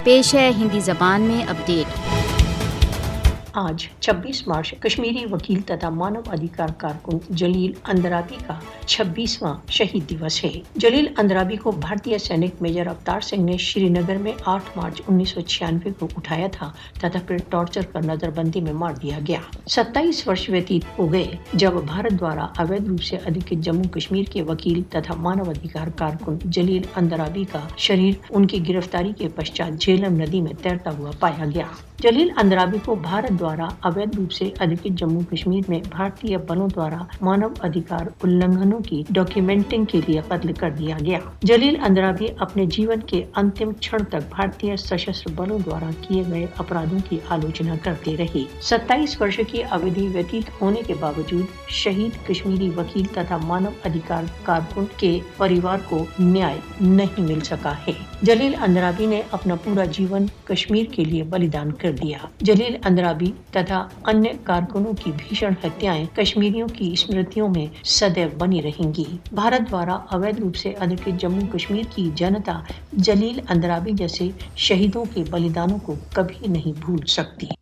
پیش ہے ہندی زبان میں اپڈیٹ۔ آج 26 مارچ کشمیری وکیل تथा मानव अधिकार कारकुन जलील अंद्राबी का 26वां शहीद दिवस है। जलील अंद्राबी को भारतीय सैनिक मेजर अवतार सिंह ने श्रीनगर में 8 मार्च 1996 को उठाया था तथा फिर टॉर्चर कर नजरबंदी में मार दिया गया। 27 वर्ष व्यतीत हो गए जब भारत द्वारा अवैध रूप से अधिकृत जम्मू कश्मीर के वकील तथा मानव अधिकार कारकुन जलील अंद्राबी का शरीर उनकी गिरफ्तारी के पश्चात झेलम नदी में तैरता हुआ पाया गया। जलील अंद्राबी को भारत द्वारा अवैध रूप से अधिकृत जम्मू कश्मीर में भारतीय बलों द्वारा मानव अधिकार उल्लंघनों की डॉक्यूमेंटिंग के लिए कत्ल कर दिया गया। जलील अंद्राबी अपने जीवन के अंतिम क्षण तक भारतीय सशस्त्र बलों द्वारा किए गए अपराधों की आलोचना करते रहे। 27 वर्ष की अवधि व्यतीत होने के बावजूद शहीद कश्मीरी वकील तथा मानव अधिकार कारकुन के परिवार को न्याय नहीं मिल सका है। जलील अंद्राबी ने अपना पूरा जीवन कश्मीर के लिए बलिदान कर दिया। जलील अंद्राबी तथा अन्य कारकुनों की भीषण हत्याएं कश्मीरियों की स्मृतियों में सदैव बनी रहेंगी। भारत द्वारा अवैध रूप से अधिकृत जम्मू कश्मीर की जनता जलील अंद्राबी जैसे शहीदों के बलिदानों को कभी नहीं भूल सकती।